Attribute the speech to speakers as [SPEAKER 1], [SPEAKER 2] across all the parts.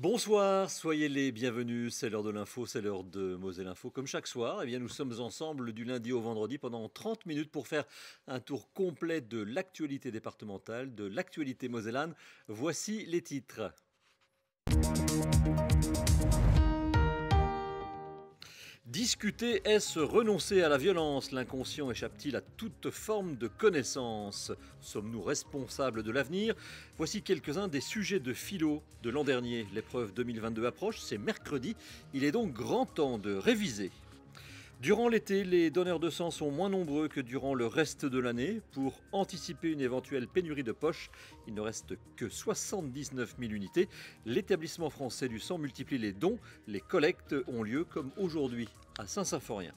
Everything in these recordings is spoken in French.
[SPEAKER 1] Bonsoir, soyez les bienvenus, c'est l'heure de l'info, c'est l'heure de Moselle Info. Comme chaque soir, nous sommes ensemble du lundi au vendredi pendant 30 minutes pour faire un tour complet de l'actualité départementale, de l'actualité mosellane. Voici les titres. Discuter, est-ce renoncer à la violence? L'inconscient échappe-t-il à toute forme de connaissance? Sommes-nous responsables de l'avenir? Voici quelques-uns des sujets de philo de l'an dernier. L'épreuve 2022 approche, c'est mercredi. Il est donc grand temps de réviser. Durant l'été, les donneurs de sang sont moins nombreux que durant le reste de l'année. Pour anticiper une éventuelle pénurie de poches, il ne reste que 79 000 unités. L'établissement français du sang multiplie les dons. Les collectes ont lieu comme aujourd'hui à Saint-Symphorien.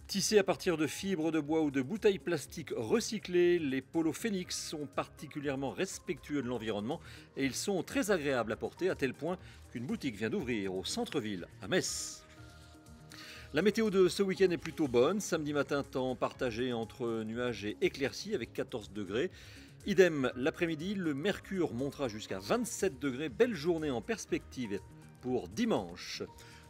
[SPEAKER 1] Tissés à partir de fibres de bois ou de bouteilles plastiques recyclées, les polos Phoenix sont particulièrement respectueux de l'environnement et ils sont très agréables à porter à tel point qu'une boutique vient d'ouvrir au centre-ville à Metz. La météo de ce week-end est plutôt bonne. Samedi matin, temps partagé entre nuages et éclaircies avec 14 degrés. Idem l'après-midi, le mercure montera jusqu'à 27 degrés. Belle journée en perspective pour dimanche.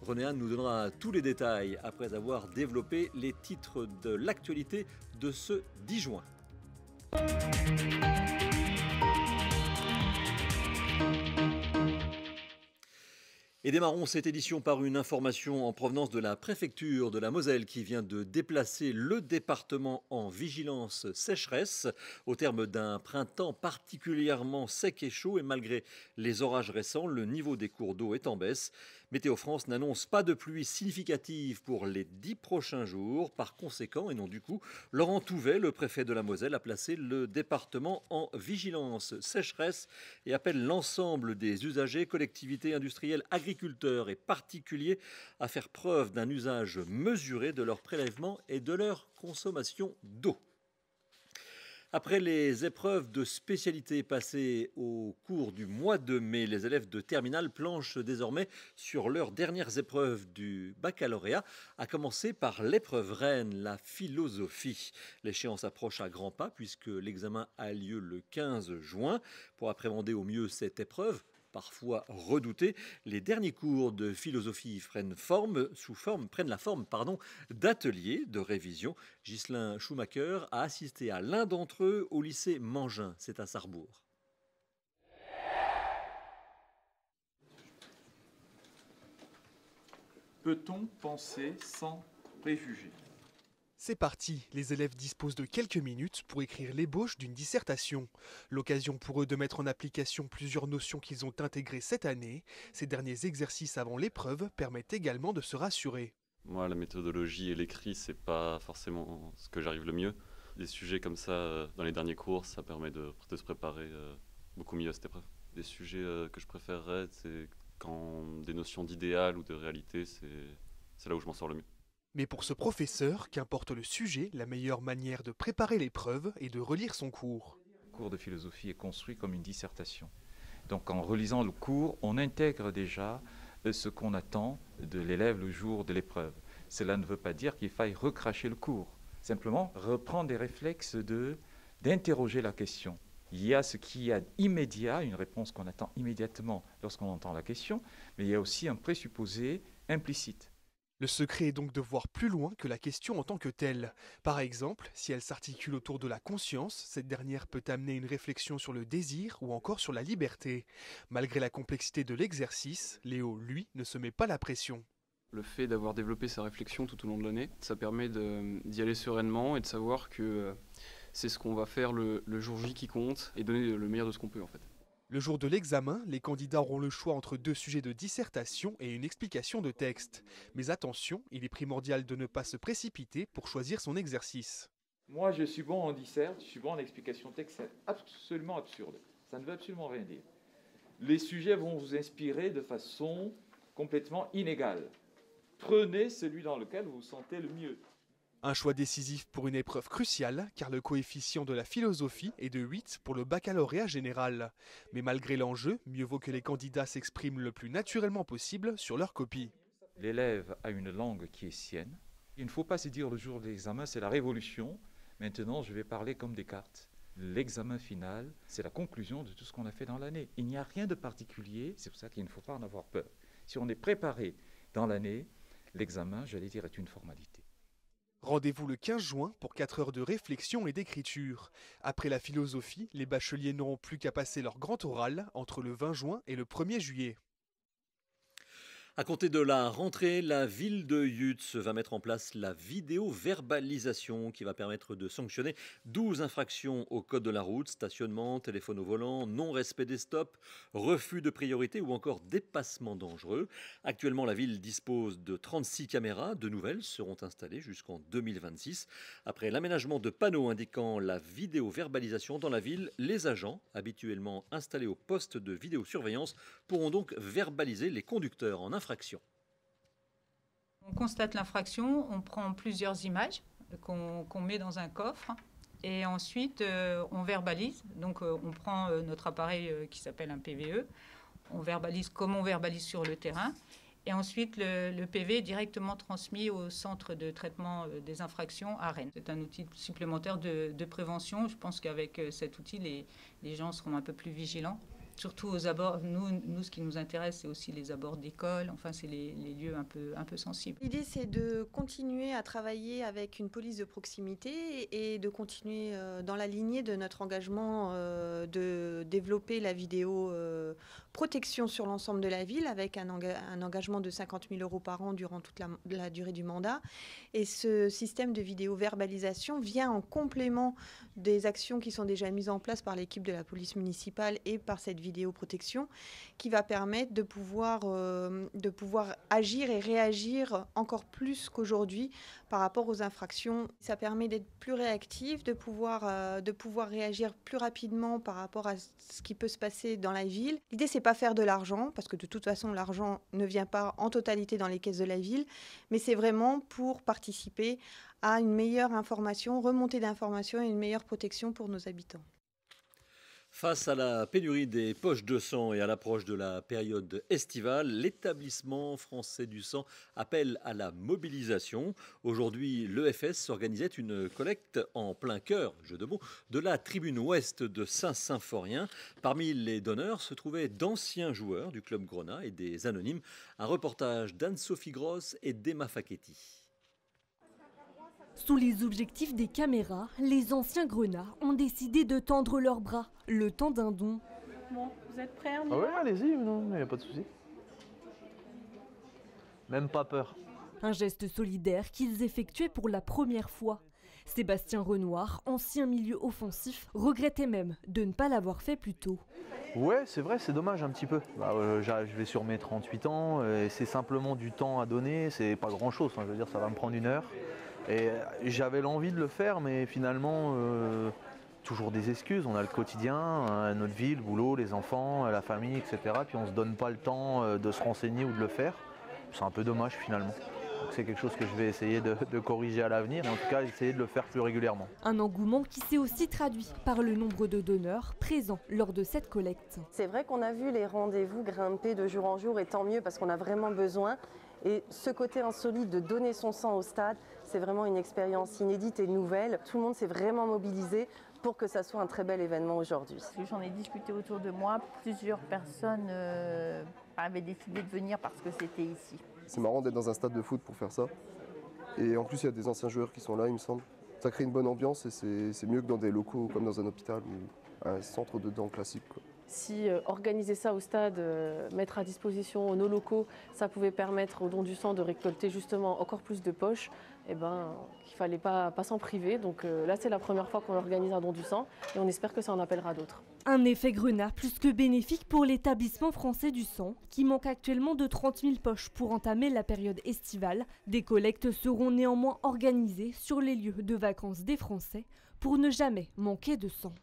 [SPEAKER 1] René Anne nous donnera tous les détails après avoir développé les titres de l'actualité de ce 10 juin. Et démarrons cette édition par une information en provenance de la préfecture de la Moselle qui vient de déplacer le département en vigilance sécheresse au terme d'un printemps particulièrement sec et chaud et malgré les orages récents, le niveau des cours d'eau est en baisse. Météo France n'annonce pas de pluie significative pour les 10 prochains jours. Par conséquent, et non du coup, Laurent Touvet, le préfet de la Moselle, a placé le département en vigilance sécheresse et appelle l'ensemble des usagers, collectivités industrielles, agriculteurs et particuliers à faire preuve d'un usage mesuré de leur prélèvement et de leur consommation d'eau. Après les épreuves de spécialité passées au cours du mois de mai, les élèves de terminale planchent désormais sur leurs dernières épreuves du baccalauréat, à commencer par l'épreuve reine, la philosophie. L'échéance approche à grands pas puisque l'examen a lieu le 15 juin. Pour appréhender au mieux cette épreuve, parfois redoutée, les derniers cours de philosophie prennent la forme d'ateliers de révision. Ghislain Schumacher a assisté à l'un d'entre eux au lycée Mangin, c'est à Sarrebourg.
[SPEAKER 2] Peut-on penser sans préjugés?
[SPEAKER 3] C'est parti, les élèves disposent de quelques minutes pour écrire l'ébauche d'une dissertation. L'occasion pour eux de mettre en application plusieurs notions qu'ils ont intégrées cette année. Ces derniers exercices avant l'épreuve permettent également de se rassurer.
[SPEAKER 4] Moi, la méthodologie et l'écrit, c'est pas forcément ce que j'arrive le mieux. Des sujets comme ça, dans les derniers cours, ça permet de se préparer beaucoup mieux à cette épreuve. Des sujets que je préférerais, c'est quand des notions d'idéal ou de réalité, c'est là où je m'en sors le mieux.
[SPEAKER 3] Mais pour ce professeur, qu'importe le sujet, la meilleure manière de préparer l'épreuve est de relire son cours.
[SPEAKER 5] Le cours de philosophie est construit comme une dissertation. Donc en relisant le cours, on intègre déjà ce qu'on attend de l'élève le jour de l'épreuve. Cela ne veut pas dire qu'il faille recracher le cours. Simplement, reprendre des réflexes d'interroger la question. Il y a ce qui est immédiat, une réponse qu'on attend immédiatement lorsqu'on entend la question, mais il y a aussi un présupposé implicite.
[SPEAKER 3] Le secret est donc de voir plus loin que la question en tant que telle. Par exemple, si elle s'articule autour de la conscience, cette dernière peut amener une réflexion sur le désir ou encore sur la liberté. Malgré la complexité de l'exercice, Léo, lui, ne se met pas la pression.
[SPEAKER 6] Le fait d'avoir développé sa réflexion tout au long de l'année, ça permet d'y aller sereinement et de savoir que c'est ce qu'on va faire le jour J qui compte et donner le meilleur de ce qu'on peut en fait.
[SPEAKER 3] Le jour de l'examen, les candidats auront le choix entre 2 sujets de dissertation et une explication de texte. Mais attention, il est primordial de ne pas se précipiter pour choisir son exercice.
[SPEAKER 2] Moi, je suis bon en dissert, je suis bon en explication de texte, c'est absolument absurde. Ça ne veut absolument rien dire. Les sujets vont vous inspirer de façon complètement inégale. Prenez celui dans lequel vous vous sentez le mieux.
[SPEAKER 3] Un choix décisif pour une épreuve cruciale, car le coefficient de la philosophie est de 8 pour le baccalauréat général. Mais malgré l'enjeu, mieux vaut que les candidats s'expriment le plus naturellement possible sur leur copie.
[SPEAKER 5] L'élève a une langue qui est sienne. Il ne faut pas se dire le jour de l'examen, c'est la révolution. Maintenant, je vais parler comme Descartes. L'examen final, c'est la conclusion de tout ce qu'on a fait dans l'année. Il n'y a rien de particulier, c'est pour ça qu'il ne faut pas en avoir peur. Si on est préparé dans l'année, l'examen, j'allais dire, est une formalité.
[SPEAKER 3] Rendez-vous le 15 juin pour 4 heures de réflexion et d'écriture. Après la philosophie, les bacheliers n'auront plus qu'à passer leur grand oral entre le 20 juin et le 1er juillet.
[SPEAKER 1] À compter de la rentrée, la ville de Yutz va mettre en place la vidéo-verbalisation qui va permettre de sanctionner 12 infractions au code de la route, stationnement, téléphone au volant, non-respect des stops, refus de priorité ou encore dépassement dangereux. Actuellement, la ville dispose de 36 caméras. De nouvelles seront installées jusqu'en 2026. Après l'aménagement de panneaux indiquant la vidéo-verbalisation dans la ville, les agents, habituellement installés au poste de vidéosurveillance, pourront donc verbaliser les conducteurs en infraction.
[SPEAKER 7] On constate l'infraction, on prend plusieurs images qu'on met dans un coffre et ensuite on verbalise. Donc on prend notre appareil qui s'appelle un PVE, on verbalise comme on verbalise sur le terrain et ensuite le PV est directement transmis au centre de traitement des infractions à Rennes. C'est un outil supplémentaire de prévention. Je pense qu'avec cet outil, les gens seront un peu plus vigilants. Surtout aux abords, nous, ce qui nous intéresse, c'est aussi les abords d'école, enfin, c'est les lieux un peu sensibles.
[SPEAKER 8] L'idée, c'est de continuer à travailler avec une police de proximité et de continuer dans la lignée de notre engagement de développer la vidéo protection sur l'ensemble de la ville avec un engagement de 50 000 € par an durant toute la durée du mandat. Et ce système de vidéo-verbalisation vient en complément des actions qui sont déjà mises en place par l'équipe de la police municipale et par cette vidéoprotection qui va permettre de pouvoir agir et réagir encore plus qu'aujourd'hui par rapport aux infractions. Ça permet d'être plus réactif, de pouvoir réagir plus rapidement par rapport à ce qui peut se passer dans la ville. L'idée, c'est pas faire de l'argent, parce que de toute façon, l'argent ne vient pas en totalité dans les caisses de la ville, mais c'est vraiment pour participer à une meilleure information, remontée d'informations et une meilleure protection pour nos habitants.
[SPEAKER 1] Face à la pénurie des poches de sang et à l'approche de la période estivale, l'établissement français du sang appelle à la mobilisation. Aujourd'hui, l'EFS organisait une collecte en plein cœur, jeu de mots, de la tribune ouest de Saint-Symphorien. Parmi les donneurs se trouvaient d'anciens joueurs du club Grenat et des anonymes. Un reportage d'Anne-Sophie Gross et d'Emma Facchetti.
[SPEAKER 9] Sous les objectifs des caméras, les anciens Grenats ont décidé de tendre leurs bras, le temps d'un don.
[SPEAKER 10] Bon, vous êtes prêts?
[SPEAKER 11] Ah ouais, allez-y, non, il n'y a pas de souci. Même pas peur.
[SPEAKER 9] Un geste solidaire qu'ils effectuaient pour la première fois. Sébastien Renoir, ancien milieu offensif, regrettait même de ne pas l'avoir fait plus tôt.
[SPEAKER 11] Ouais, c'est vrai, c'est dommage un petit peu. Je vais sur mes 38 ans, et c'est simplement du temps à donner, c'est pas grand-chose. Je veux dire, ça va me prendre 1 heure. Et j'avais l'envie de le faire, mais finalement, toujours des excuses. On a le quotidien, notre vie, le boulot, les enfants, la famille, etc. Puis on ne se donne pas le temps de se renseigner ou de le faire. C'est un peu dommage finalement. Donc c'est quelque chose que je vais essayer de corriger à l'avenir. Et en tout cas, essayer de le faire plus régulièrement.
[SPEAKER 9] Un engouement qui s'est aussi traduit par le nombre de donneurs présents lors de cette collecte.
[SPEAKER 12] C'est vrai qu'on a vu les rendez-vous grimper de jour en jour, et tant mieux parce qu'on a vraiment besoin. Et ce côté insolite de donner son sang au stade, c'est vraiment une expérience inédite et nouvelle. Tout le monde s'est vraiment mobilisé pour que ça soit un très bel événement aujourd'hui.
[SPEAKER 10] J'en ai discuté autour de moi, plusieurs personnes avaient décidé de venir parce que c'était ici.
[SPEAKER 13] C'est marrant d'être dans un stade de foot pour faire ça. Et en plus, il y a des anciens joueurs qui sont là, il me semble. Ça crée une bonne ambiance et c'est mieux que dans des locaux comme dans un hôpital ou un centre de dents classique, quoi.
[SPEAKER 14] Si organiser ça au stade, mettre à disposition nos locaux, ça pouvait permettre aux dons du sang de récolter justement encore plus de poches, il ne fallait pas s'en priver. Donc là, c'est la première fois qu'on organise un don du sang et on espère que ça en appellera d'autres.
[SPEAKER 9] Un effet Grenat plus que bénéfique pour l'établissement français du sang, qui manque actuellement de 30 000 poches pour entamer la période estivale. Des collectes seront néanmoins organisées sur les lieux de vacances des Français pour ne jamais manquer de sang.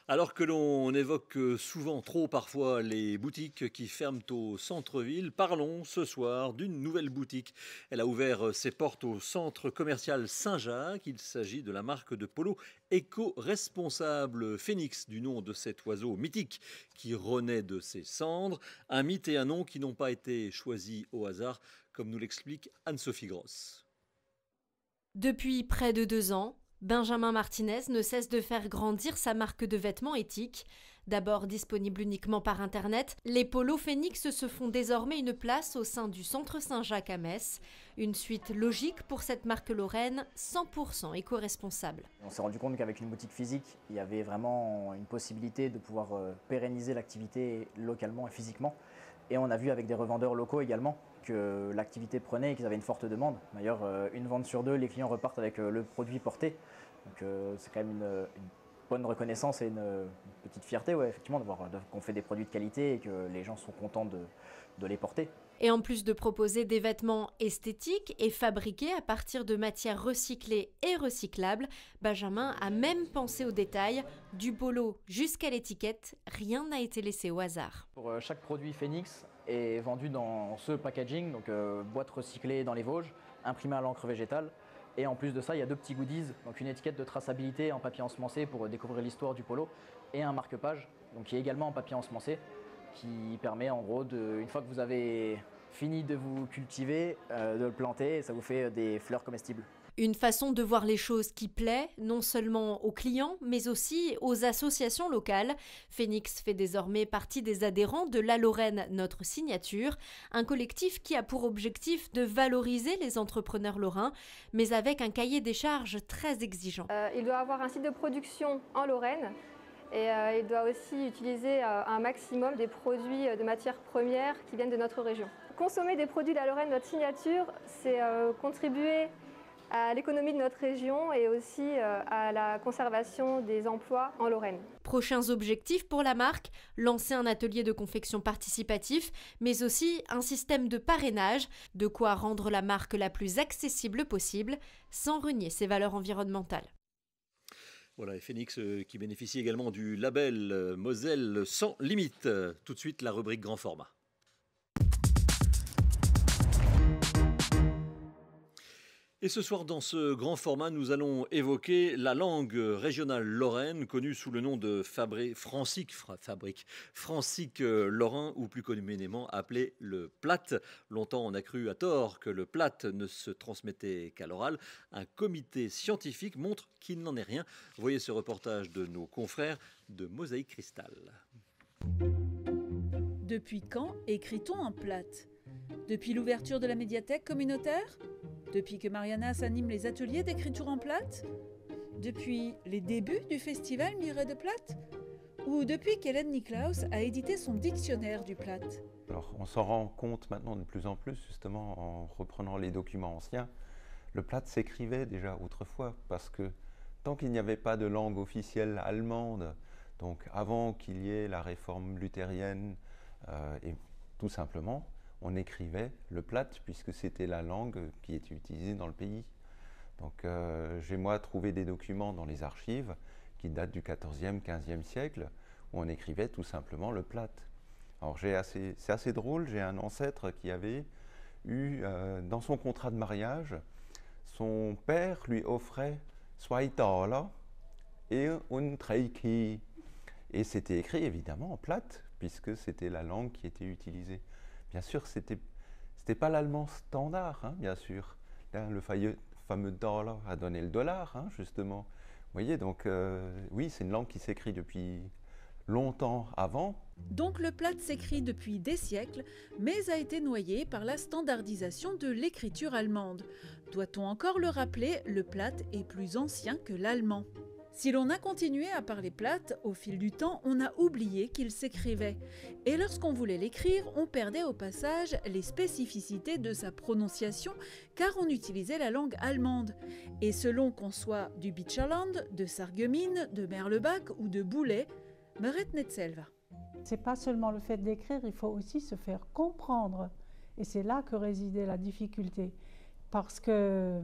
[SPEAKER 1] Alors que l'on évoque souvent, trop parfois, les boutiques qui ferment au centre-ville, parlons ce soir d'une nouvelle boutique. Elle a ouvert ses portes au centre commercial Saint-Jacques. Il s'agit de la marque de polo éco-responsable Phénix, du nom de cet oiseau mythique qui renaît de ses cendres. Un mythe et un nom qui n'ont pas été choisis au hasard, comme nous l'explique Anne-Sophie Gross.
[SPEAKER 15] Depuis près de 2 ans, Benjamin Martinez ne cesse de faire grandir sa marque de vêtements éthiques. D'abord disponible uniquement par Internet, les polos Phénix se font désormais une place au sein du Centre Saint-Jacques à Metz. Une suite logique pour cette marque lorraine 100% éco-responsable.
[SPEAKER 16] On s'est rendu compte qu'avec une boutique physique, il y avait vraiment une possibilité de pouvoir pérenniser l'activité localement et physiquement. Et on a vu avec des revendeurs locaux également que l'activité prenait et qu'ils avaient une forte demande. D'ailleurs, une vente sur deux, les clients repartent avec le produit porté. Donc c'est quand même une bonne reconnaissance et une petite fierté, ouais, effectivement, de voir qu'on fait des produits de qualité et que les gens sont contents de les porter.
[SPEAKER 15] Et en plus de proposer des vêtements esthétiques et fabriqués à partir de matières recyclées et recyclables, Benjamin a même pensé aux détails. Du polo jusqu'à l'étiquette, rien n'a été laissé au hasard.
[SPEAKER 16] Pour chaque produit Phénix est vendu dans ce packaging, donc boîte recyclée dans les Vosges, imprimée à l'encre végétale. Et en plus de ça, il y a deux petits goodies, donc une étiquette de traçabilité en papier ensemencé pour découvrir l'histoire du polo et un marque-page, donc qui est également en papier ensemencé, qui permet en gros, une fois que vous avez fini de vous cultiver, de le planter, et ça vous fait des fleurs comestibles.
[SPEAKER 15] Une façon de voir les choses qui plaît, non seulement aux clients, mais aussi aux associations locales. Phénix fait désormais partie des adhérents de La Lorraine Notre Signature, un collectif qui a pour objectif de valoriser les entrepreneurs lorrains, mais avec un cahier des charges très exigeant.
[SPEAKER 17] Il doit avoir un site de production en Lorraine et il doit aussi utiliser un maximum des produits de matières premières qui viennent de notre région. Consommer des produits de La Lorraine Notre Signature, c'est contribuer à l'économie de notre région et aussi à la conservation des emplois en Lorraine.
[SPEAKER 15] Prochains objectifs pour la marque, lancer un atelier de confection participatif, mais aussi un système de parrainage, de quoi rendre la marque la plus accessible possible, sans renier ses valeurs environnementales.
[SPEAKER 1] Voilà, et Phénix qui bénéficie également du label Moselle sans limite. Tout de suite, la rubrique grand format. Et ce soir, dans ce grand format, nous allons évoquer la langue régionale lorraine, connue sous le nom de francique lorrain, ou plus communément appelé le platte. Longtemps, on a cru à tort que le platte ne se transmettait qu'à l'oral. Un comité scientifique montre qu'il n'en est rien. Voyez ce reportage de nos confrères de Mosaïque Cristal.
[SPEAKER 18] Depuis quand écrit-on en platte ? Depuis l'ouverture de la médiathèque communautaire ? Depuis que Mariana anime les ateliers d'écriture en platte ? Depuis les débuts du festival Miret de Platte ? Ou depuis qu'Hélène Niklaus a édité son dictionnaire du platte ?
[SPEAKER 19] Alors, on s'en rend compte maintenant de plus en plus, justement, en reprenant les documents anciens. Le platte s'écrivait déjà autrefois, parce que tant qu'il n'y avait pas de langue officielle allemande, donc avant qu'il y ait la réforme luthérienne, et tout simplement, on écrivait le platte puisque c'était la langue qui était utilisée dans le pays. Donc j'ai moi trouvé des documents dans les archives qui datent du XIVe, XVe siècle où on écrivait tout simplement le platte. Alors c'est assez drôle, j'ai un ancêtre qui avait eu dans son contrat de mariage, son père lui offrait zwei Taler et un Treiki. Et c'était écrit évidemment en platte puisque c'était la langue qui était utilisée. Bien sûr, c'était pas l'allemand standard, hein, bien sûr. Là, le fameux dollar a donné le dollar, hein, justement. Vous voyez, donc oui, c'est une langue qui s'écrit depuis longtemps avant.
[SPEAKER 18] Donc le platte s'écrit depuis des siècles, mais a été noyé par la standardisation de l'écriture allemande. Doit-on encore le rappeler, le platte est plus ancien que l'allemand. Si l'on a continué à parler platte, au fil du temps, on a oublié qu'il s'écrivait. Et lorsqu'on voulait l'écrire, on perdait au passage les spécificités de sa prononciation, car on utilisait la langue allemande. Et selon qu'on soit du Beecherland, de Sarreguemines, de Merlebach ou de Boulay, Meret Netzelva.
[SPEAKER 20] C'est pas seulement le fait d'écrire, il faut aussi se faire comprendre. Et c'est là que résidait la difficulté. Parce que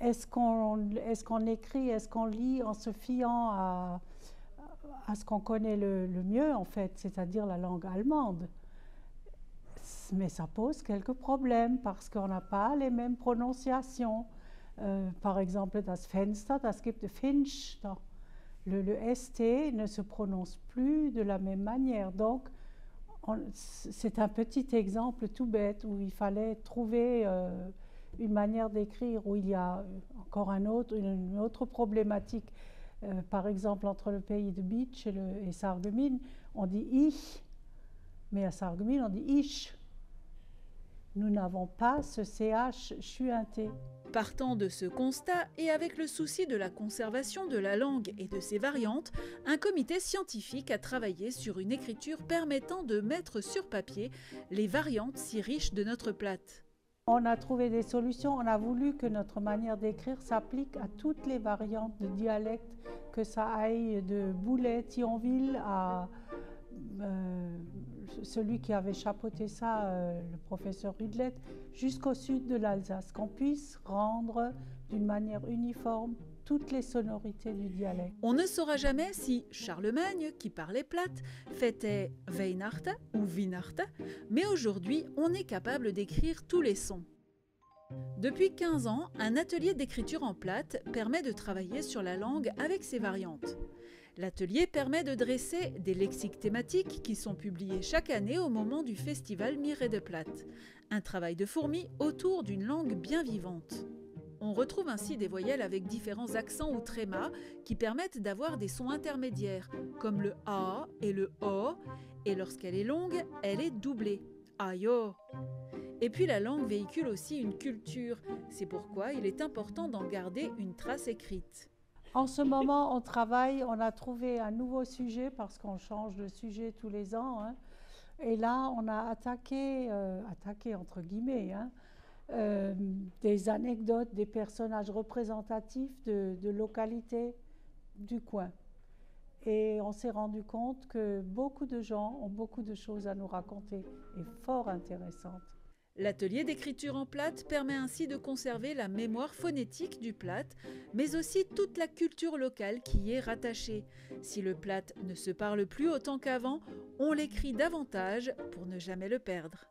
[SPEAKER 20] est-ce qu'on écrit, est-ce qu'on lit en se fiant à ce qu'on connaît le mieux, en fait, c'est-à-dire la langue allemande? Mais ça pose quelques problèmes parce qu'on n'a pas les mêmes prononciations. Par exemple, das Fenster, das gibt Finster. Le ST ne se prononce plus de la même manière. Donc, c'est un petit exemple tout bête où il fallait trouver une manière d'écrire où il y a encore une autre problématique. Par exemple, entre le pays de Bitche et Sarreguemines, on dit « ich », mais à Sarreguemines, on dit « ich ». Nous n'avons pas ce CH chuinté.
[SPEAKER 18] Partant de ce constat et avec le souci de la conservation de la langue et de ses variantes, un comité scientifique a travaillé sur une écriture permettant de mettre sur papier les variantes si riches de notre plate.
[SPEAKER 20] On a trouvé des solutions, on a voulu que notre manière d'écrire s'applique à toutes les variantes de dialecte, que ça aille de Boulay, Thionville à celui qui avait chapeauté ça, le professeur Rudlet, jusqu'au sud de l'Alsace, qu'on puisse rendre d'une manière uniforme toutes les sonorités du dialecte.
[SPEAKER 18] On ne saura jamais si Charlemagne, qui parlait plate, fêtait Weihnachten ou Weihnachten, mais aujourd'hui, on est capable d'écrire tous les sons. Depuis 15 ans, un atelier d'écriture en plate permet de travailler sur la langue avec ses variantes. L'atelier permet de dresser des lexiques thématiques qui sont publiés chaque année au moment du festival Miré de Plate. Un travail de fourmi autour d'une langue bien vivante. On retrouve ainsi des voyelles avec différents accents ou trémas qui permettent d'avoir des sons intermédiaires, comme le A et le O, et lorsqu'elle est longue, elle est doublée. Ayo. Et puis la langue véhicule aussi une culture, c'est pourquoi il est important d'en garder une trace écrite.
[SPEAKER 20] En ce moment, on travaille, on a trouvé un nouveau sujet parce qu'on change de sujet tous les ans. Hein. Et là, on a attaqué entre guillemets, hein, des anecdotes, des personnages représentatifs de localités du coin. Et on s'est rendu compte que beaucoup de gens ont beaucoup de choses à nous raconter et fort intéressantes.
[SPEAKER 18] L'atelier d'écriture en plate permet ainsi de conserver la mémoire phonétique du plate, mais aussi toute la culture locale qui y est rattachée. Si le plate ne se parle plus autant qu'avant, on l'écrit davantage pour ne jamais le perdre.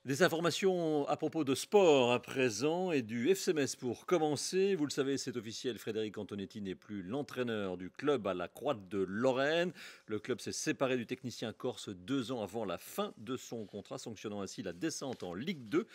[SPEAKER 1] Des informations à propos de sport à présent et du FC Metz pour commencer. Vous le savez, c'est officiel, Frédéric Antonetti n'est plus l'entraîneur du club à la Croix de Lorraine. Le club s'est séparé du technicien corse 2 ans avant la fin de son contrat, sanctionnant ainsi la descente en Ligue 2.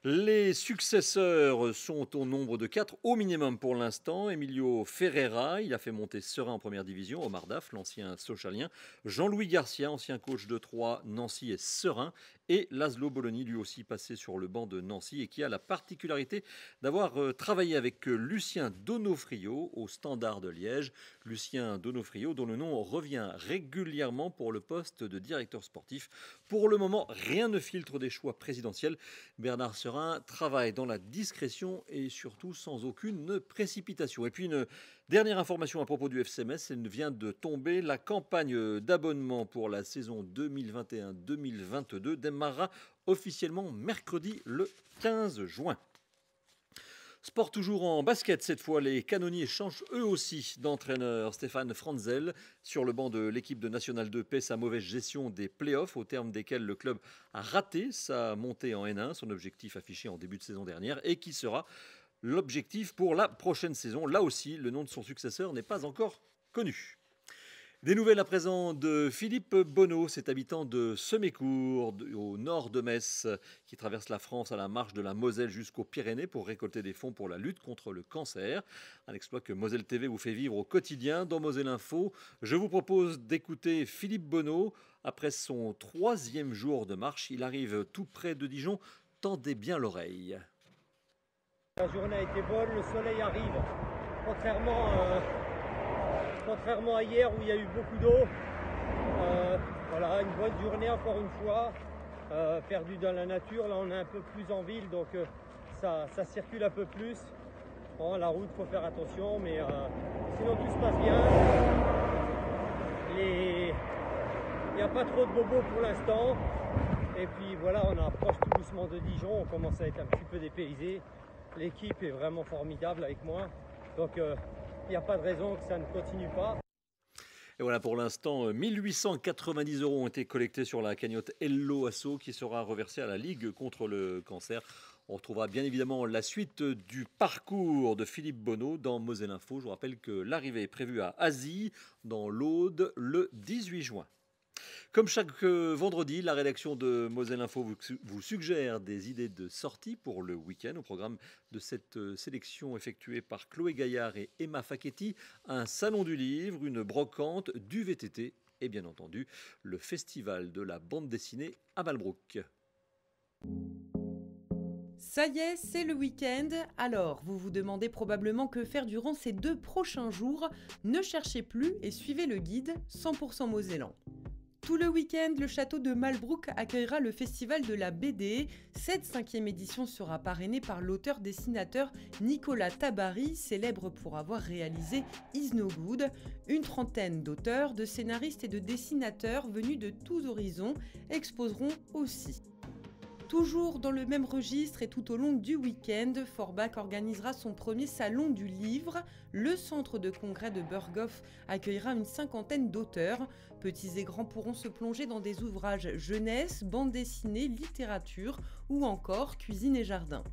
[SPEAKER 1] Les successeurs sont au nombre de 4 au minimum pour l'instant. Emilio Ferreira, il a fait monter Serein en première division. Omar Daf, l'ancien Sochalien. Jean-Louis Garcia, ancien coach de Troyes, Nancy et Serein. Et Laszlo Bologna, lui aussi passé sur le banc de Nancy et qui a la particularité d'avoir travaillé avec Lucien Donofrio au Standard de Liège. Lucien Donofrio, dont le nom revient régulièrement pour le poste de directeur sportif. Pour le moment, rien ne filtre des choix présidentiels. Bernard Serein travaille dans la discrétion et surtout sans aucune précipitation. Et puis une dernière information à propos du FC Metz, elle vient de tomber. La campagne d'abonnement pour la saison 2021-2022 démarrera officiellement mercredi le 15 juin. Sport toujours en basket, cette fois les canonniers changent eux aussi d'entraîneur. Stéphane Franzel, sur le banc de l'équipe de National 2, paie sa mauvaise gestion des playoffs au terme desquels le club a raté sa montée en N1, son objectif affiché en début de saison dernière et qui sera l'objectif pour la prochaine saison. Là aussi, le nom de son successeur n'est pas encore connu. Des nouvelles à présent de Philippe Bonneau, cet habitant de Semécourt, au nord de Metz, qui traverse la France à la marche de la Moselle jusqu'aux Pyrénées pour récolter des fonds pour la lutte contre le cancer. Un exploit que Moselle TV vous fait vivre au quotidien dans Moselle Info. Je vous propose d'écouter Philippe Bonneau. Après son 3e jour de marche, il arrive tout près de Dijon. Tendez bien l'oreille.
[SPEAKER 21] La journée a été bonne, le soleil arrive, contrairement à hier où il y a eu beaucoup d'eau. Voilà, une bonne journée encore une fois, perdue dans la nature. Là on est un peu plus en ville, donc ça circule un peu plus. Bon, la route, il faut faire attention, mais sinon tout se passe bien. Il n'y a pas trop de bobos pour l'instant. Et puis voilà, on approche tout doucement de Dijon, on commence à être un petit peu dépaysé. L'équipe est vraiment formidable avec moi, donc il n'y a pas de raison que ça ne continue pas.
[SPEAKER 1] Et voilà, pour l'instant, 1890 € ont été collectés sur la cagnotte Hello Asso qui sera reversée à la Ligue contre le cancer. On retrouvera bien évidemment la suite du parcours de Philippe Bonneau dans Moselle Info. Je vous rappelle que l'arrivée est prévue à Azy, dans l'Aude, le 18 juin. Comme chaque vendredi, la rédaction de Moselle Info vous suggère des idées de sortie pour le week-end. Au programme de cette sélection effectuée par Chloé Gaillard et Emma Facchetti, un salon du livre, une brocante, du VTT et bien entendu le festival de la bande dessinée à Malbrouck.
[SPEAKER 4] Ça y est, c'est le week-end. Alors, vous vous demandez probablement que faire durant ces 2 prochains jours. Ne cherchez plus et suivez le guide 100% mosellan. Tout le week-end, le château de Malbrouck accueillera le festival de la BD. Cette 5e édition sera parrainée par l'auteur-dessinateur Nicolas Tabary, célèbre pour avoir réalisé Is No Good. Une trentaine d'auteurs, de scénaristes et de dessinateurs venus de tous horizons exposeront aussi. Toujours dans le même registre et tout au long du week-end, Forbach organisera son premier salon du livre. Le centre de congrès de Burghoff accueillera une 50aine d'auteurs. Petits et grands pourront se plonger dans des ouvrages jeunesse, bande dessinée, littérature ou encore cuisine et jardin.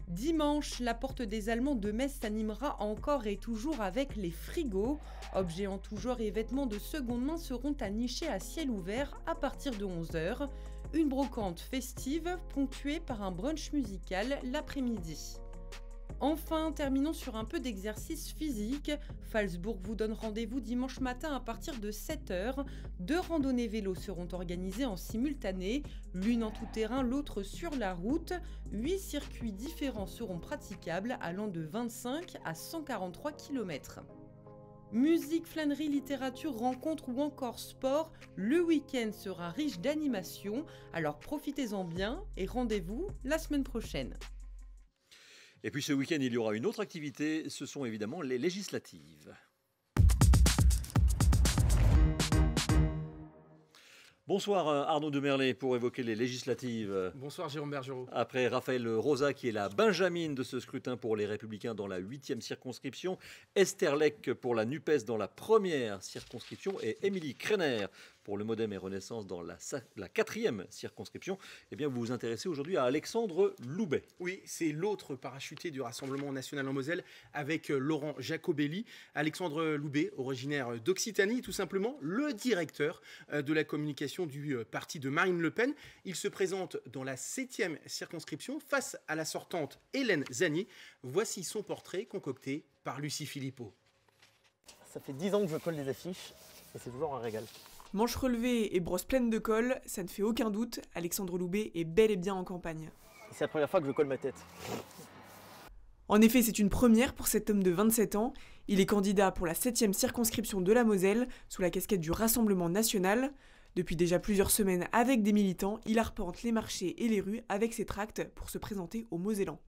[SPEAKER 4] Dimanche, la porte des Allemands de Metz s'animera encore et toujours avec les frigos. Objets en tout genre et vêtements de seconde main seront à nicher à ciel ouvert à partir de 11h. Une brocante festive ponctuée par un brunch musical l'après-midi. Enfin, terminons sur un peu d'exercice physique. Phalsbourg vous donne rendez-vous dimanche matin à partir de 7h. 2 randonnées vélo seront organisées en simultané, l'une en tout-terrain, l'autre sur la route. 8 circuits différents seront praticables allant de 25 à 143 km. Musique, flânerie, littérature, rencontres ou encore sport, le week-end sera riche d'animations, alors profitez-en bien et rendez-vous la semaine prochaine.
[SPEAKER 1] Et puis ce week-end, il y aura une autre activité, ce sont évidemment les législatives. Bonsoir Arnaud Demerlet pour évoquer les législatives.
[SPEAKER 22] Bonsoir Jérôme Bergerot.
[SPEAKER 1] Après Raphaël Rosa qui est la benjamine de ce scrutin pour les Républicains dans la 8e circonscription, Esther Lec pour la NUPES dans la 1re circonscription et Émilie Krener pour le Modem et Renaissance dans la 4e circonscription. Eh bien, vous vous intéressez aujourd'hui à Alexandre Loubet.
[SPEAKER 22] Oui, c'est l'autre parachuté du Rassemblement national en Moselle avec Laurent Jacobelli. Alexandre Loubet, originaire d'Occitanie, tout simplement le directeur de la communication du parti de Marine Le Pen. Il se présente dans la 7e circonscription face à la sortante Hélène Zannier. Voici son portrait concocté par Lucie Philippot.
[SPEAKER 23] Ça fait 10 ans que je colle des affiches et c'est toujours un régal.
[SPEAKER 24] Manche relevée et brosse pleine de colle, ça ne fait aucun doute, Alexandre Loubet est bel et bien en campagne.
[SPEAKER 23] C'est la première fois que je colle ma tête.
[SPEAKER 24] En effet, c'est une première pour cet homme de 27 ans. Il est candidat pour la 7e circonscription de la Moselle, sous la casquette du Rassemblement national. Depuis déjà plusieurs semaines, avec des militants, il arpente les marchés et les rues avec ses tracts pour se présenter aux Mosellans.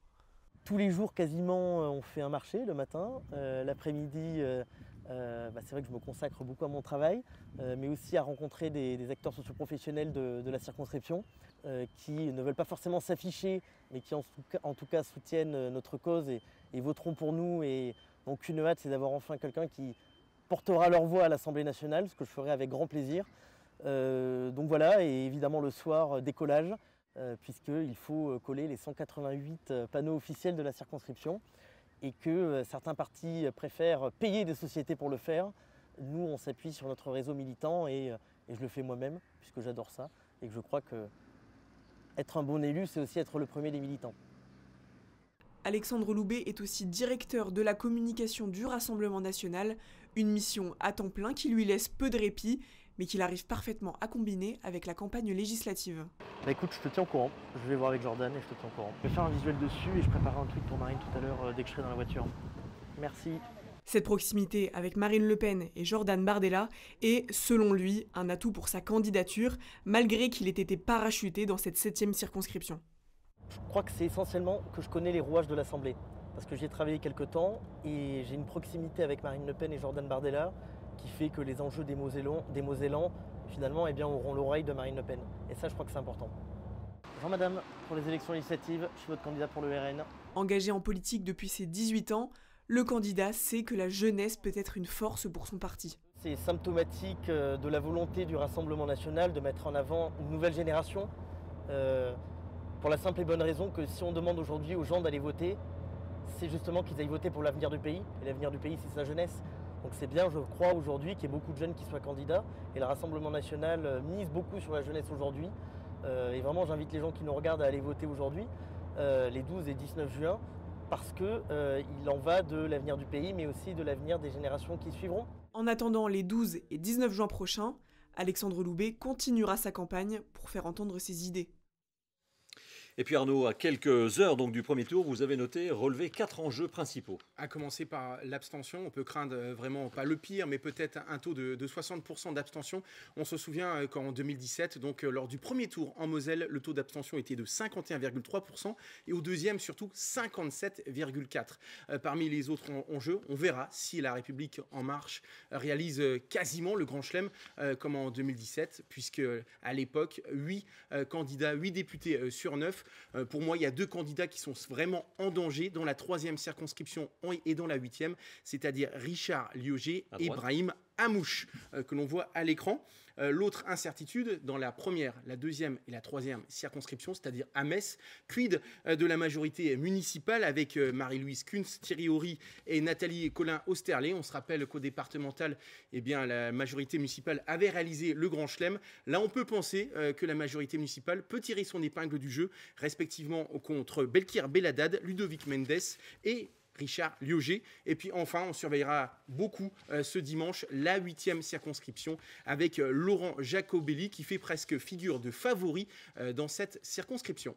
[SPEAKER 23] Tous les jours, quasiment, on fait un marché le matin. L'après-midi, c'est vrai que je me consacre beaucoup à mon travail, mais aussi à rencontrer des acteurs socioprofessionnels de la circonscription qui ne veulent pas forcément s'afficher, mais qui en tout cas soutiennent notre cause et voteront pour nous. Et donc une hâte, c'est d'avoir enfin quelqu'un qui portera leur voix à l'Assemblée nationale, ce que je ferai avec grand plaisir. Donc voilà, et évidemment le soir, décollage, puisqu'il faut coller les 188 panneaux officiels de la circonscription. Et que certains partis préfèrent payer des sociétés pour le faire. Nous, on s'appuie sur notre réseau militant et je le fais moi-même, puisque j'adore ça. Et que je crois que être un bon élu, c'est aussi être le premier des militants.
[SPEAKER 24] Alexandre Loubet est aussi directeur de la communication du Rassemblement national, une mission à temps plein qui lui laisse peu de répit, mais qu'il arrive parfaitement à combiner avec la campagne législative.
[SPEAKER 23] Bah écoute, je te tiens au courant. Je vais voir avec Jordan et je te tiens au courant. Je vais faire un visuel dessus et je préparerai un truc pour Marine tout à l'heure dès que je serai dans la voiture. Merci.
[SPEAKER 24] Cette proximité avec Marine Le Pen et Jordan Bardella est, selon lui, un atout pour sa candidature, malgré qu'il ait été parachuté dans cette 7e circonscription.
[SPEAKER 23] Je crois que c'est essentiellement que je connais les rouages de l'Assemblée, parce que j'y ai travaillé quelques temps et j'ai une proximité avec Marine Le Pen et Jordan Bardella qui fait que les enjeux des Mosellans, finalement, auront l'oreille de Marine Le Pen. Et ça, je crois que c'est important. Bonjour madame, pour les élections législatives, je suis votre candidat pour le RN.
[SPEAKER 24] Engagé en politique depuis ses 18 ans, le candidat sait que la jeunesse peut être une force pour son parti.
[SPEAKER 23] C'est symptomatique de la volonté du Rassemblement national de mettre en avant une nouvelle génération, pour la simple et bonne raison que si on demande aujourd'hui aux gens d'aller voter, c'est justement qu'ils aillent voter pour l'avenir du pays. Et l'avenir du pays, c'est sa jeunesse. Donc c'est bien, je crois, aujourd'hui qu'il y ait beaucoup de jeunes qui soient candidats. Et le Rassemblement national mise beaucoup sur la jeunesse aujourd'hui. Et vraiment, j'invite les gens qui nous regardent à aller voter aujourd'hui, les 12 et 19 juin, parce qu'il en va de l'avenir du pays, mais aussi de l'avenir des générations qui suivront.
[SPEAKER 24] En attendant les 12 et 19 juin prochains, Alexandre Loubet continuera sa campagne pour faire entendre ses idées.
[SPEAKER 1] Et puis Arnaud, à quelques heures donc du premier tour, vous avez relevé 4 enjeux principaux.
[SPEAKER 22] À commencer par l'abstention, on peut craindre vraiment pas le pire, mais peut-être un taux de 60% d'abstention. On se souvient qu'en 2017, donc lors du premier tour en Moselle, le taux d'abstention était de 51,3% et au deuxième surtout 57,4%. Parmi les autres enjeux, on verra si La République En Marche réalise quasiment le grand chelem comme en 2017, puisque à l'époque, 8 candidats, 8 députés sur 9. Pour moi, il y a 2 candidats qui sont vraiment en danger dans la 3e circonscription et dans la 8e, c'est-à-dire Richard Liogé et Brahim Hamouche, que l'on voit à l'écran. L'autre incertitude, dans la 1re, la 2e et la 3e circonscription, c'est-à-dire à Metz, quid de la majorité municipale avec Marie-Louise Kunz, Thierry Horry et Nathalie Colin-Osterlé. On se rappelle qu'au départemental, eh bien, la majorité municipale avait réalisé le grand chelem. Là, on peut penser que la majorité municipale peut tirer son épingle du jeu, respectivement contre Belkir Belhaddad, Ludovic Mendes et Richard Liogé. Et puis enfin, on surveillera beaucoup ce dimanche la 8e circonscription avec Laurent Jacobelli qui fait presque figure de favori dans cette circonscription.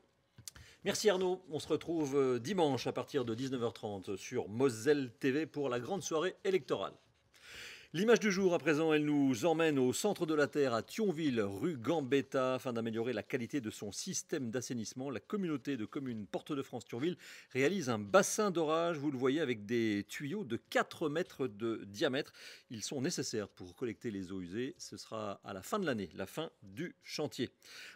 [SPEAKER 1] Merci Arnaud, on se retrouve dimanche à partir de 19h30 sur Moselle TV pour la grande soirée électorale. L'image du jour à présent, elle nous emmène au centre de la Terre à Thionville, rue Gambetta. Afin d'améliorer la qualité de son système d'assainissement, la communauté de communes Porte-de-France-Thionville réalise un bassin d'orage, vous le voyez, avec des tuyaux de 4 mètres de diamètre. Ils sont nécessaires pour collecter les eaux usées. Ce sera à la fin de l'année, la fin du chantier.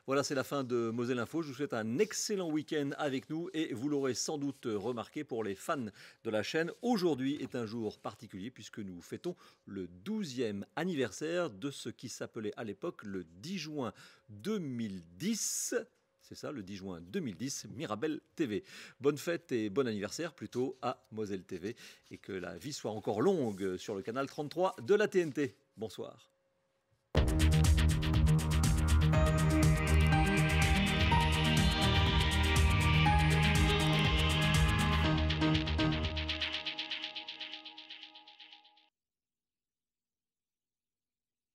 [SPEAKER 1] Voilà, c'est la fin de Moselle Info. Je vous souhaite un excellent week-end avec nous et vous l'aurez sans doute remarqué pour les fans de la chaîne. Aujourd'hui est un jour particulier puisque nous fêtons le 12e anniversaire de ce qui s'appelait à l'époque le 10 juin 2010. C'est ça, le 10 juin 2010, Mirabel TV. Bonne fête et bon anniversaire plutôt à Moselle TV. Et que la vie soit encore longue sur le canal 33 de la TNT. Bonsoir.